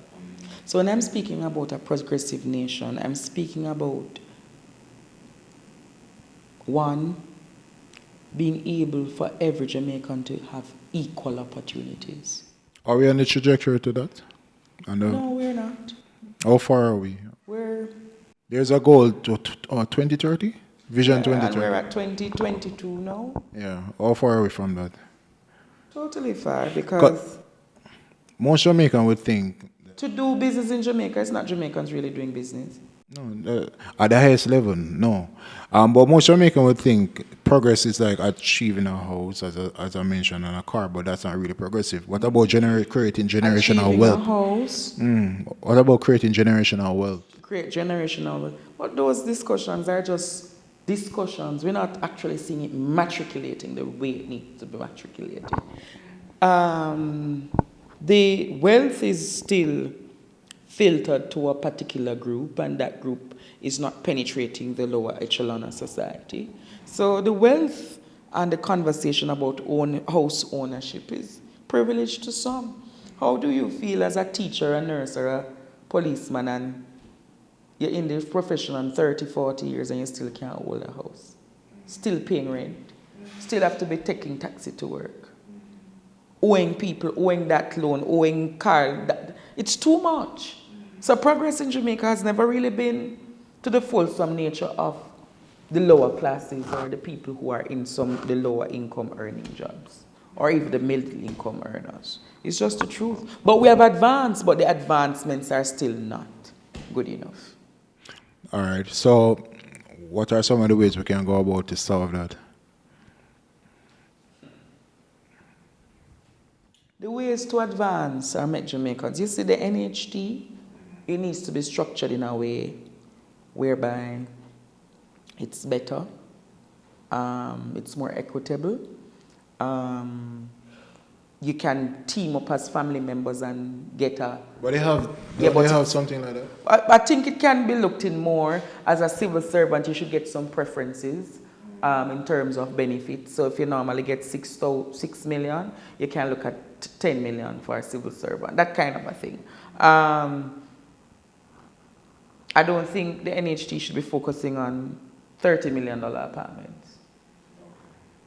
So when I'm speaking about a progressive nation, I'm speaking about, one, being able for every Jamaican to have equal opportunities. Are we on the trajectory to that? And No, we're not. how far are we? We're, There's a goal to 2030? Vision yeah, and we're 2030. at 2022 now. Yeah. How far are we from that? Totally far 'Cause because most Jamaican would think, to do business in Jamaica, it's not Jamaicans really doing business. no, at the highest level, no. But most Jamaican would think progress is like achieving a house, as I mentioned, and a car, but that's not really progressive. What about creating generational Achieving a wealth? house, What about creating generational wealth? create generational wealth. But those discussions are just discussions. We're not actually seeing it matriculating the way it needs to be matriculated. The wealth is still filtered to a particular group, and that group is not penetrating the lower echelon of society. So the wealth and the conversation about house ownership is privilege to some. How do you feel as a teacher, a nurse, or a policeman, and you're in this profession on 30, 40 years and you still can't hold a house? Still paying rent. Still have to be taking taxi to work. Owing people, owing that loan, owing car. It's too much. So progress in Jamaica has never really been to the fulsome nature of the lower classes or the people who are in the lower income earning jobs or even the middle income earners. It's just the truth. But we have advanced, but the advancements are still not good enough. All right. So, what are some of the ways we can go about to solve that? The ways to advance are make Jamaicans. You see, the NHT, it needs to be structured in a way whereby it's better, it's more equitable. You can team up as family members and get a... But they have something like that? I think it can be looked in more as a civil servant. You should get some preferences in terms of benefits. So if you normally get 6 million, you can look at 10 million for a civil servant, that kind of a thing. I don't think the NHT should be focusing on $30 million apartments.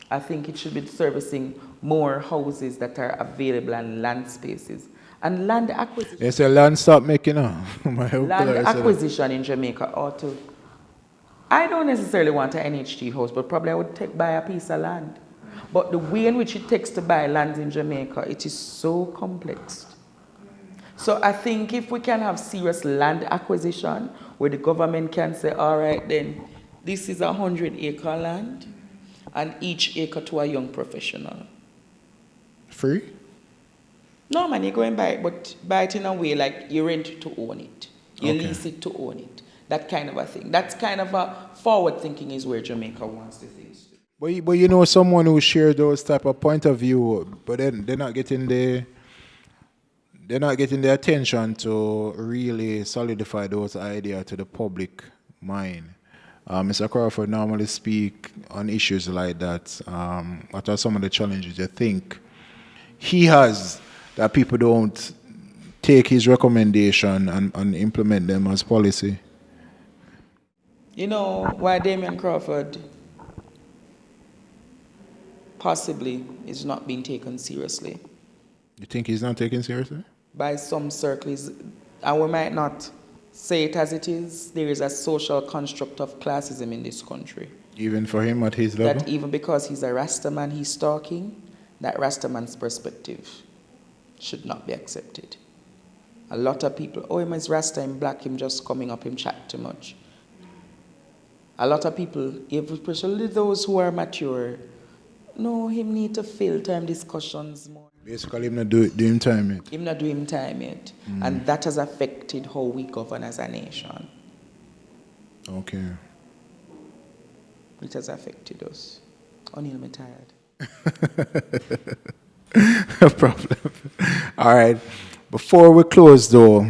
I think it should be servicing more houses that are available and land spaces. And land acquisition. They say land stop making up. Land acquisition in Jamaica ought to... I don't necessarily want an NHT house, but probably I would buy a piece of land. But the way in which it takes to buy land in Jamaica, it is so complex. So I think if we can have serious land acquisition, where the government can say, all right then, this is 100-acre land, and each acre to a young professional. Free? No, man, you go and buy it, but buy it in a way like you rent it to own it. You lease it to own it. That kind of a thing. That's kind of a forward thinking is where Jamaica wants the things to. But you know someone who shares those type of point of view, but then they're not getting the attention to really solidify those ideas to the public mind. Mr. Crawford normally speak on issues like that. What are some of the challenges you think he has that people don't take his recommendation and implement them as policy? You know why Damian Crawford possibly is not being taken seriously? You think he's not taken seriously? By some circles, and we might not say it as it is, there is a social construct of classism in this country. Even for him at his level? That even because he's a Rastaman he's talking, that Rastaman's perspective should not be accepted. A lot of people, oh, him is Rasta, him black, him just coming up, him chat too much. A lot of people, especially those who are mature, no, him need to filter him discussions more. Basically, him not do him time yet. Him not do him time yet. And that has affected how we govern as a nation. Okay. It has affected us. O'Neill, me tired. No problem. All right. Before we close, though,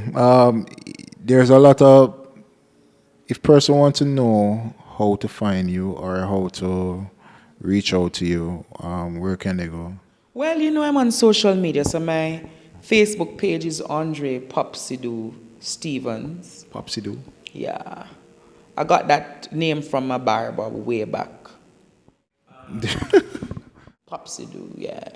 there's a lot of... If person wants to know how to find you or how to reach out to you, where can they go? Well, you know I'm on social media, so my Facebook page is Andre Popsido Stephens. Popsido? Yeah. I got that name from my barber way back. Popsido, yeah.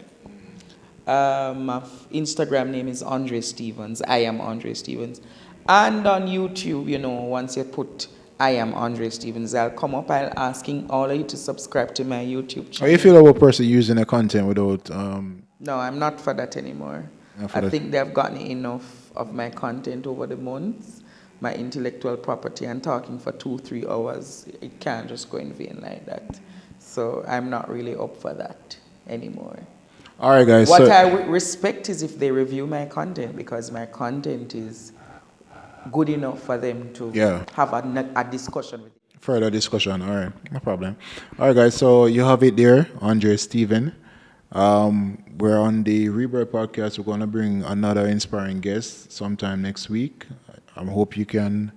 My Instagram name is Andre Stephens. I am Andre Stephens. And on YouTube, once you put I am Andre Stephens, I'll come up. I'll asking all of you to subscribe to my YouTube How you channel. feel about a person using the content without No, I'm not for that anymore. for I that? think they've gotten enough of my content over the months, my intellectual property, and talking for 2-3 hours. It can't just go in vain like that. So I'm not really up for that anymore. All right, guys. What So I respect is if they review my content, because my content is good enough for them to yeah, have a discussion with. further discussion. All right, no problem. All right, guys. So you have it there, Andre Steven. We're on the Rebirth podcast. We're gonna bring another inspiring guest sometime next week. I hope you can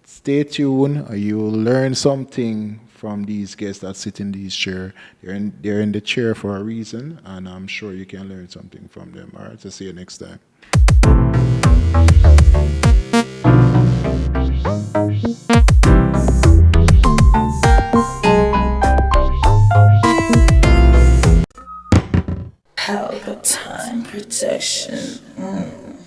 stay tuned. You'll learn something from these guests that sit in these chair. They're in the chair for a reason, and I'm sure you can learn something from them. All right. So see you next time. Palpatine protection.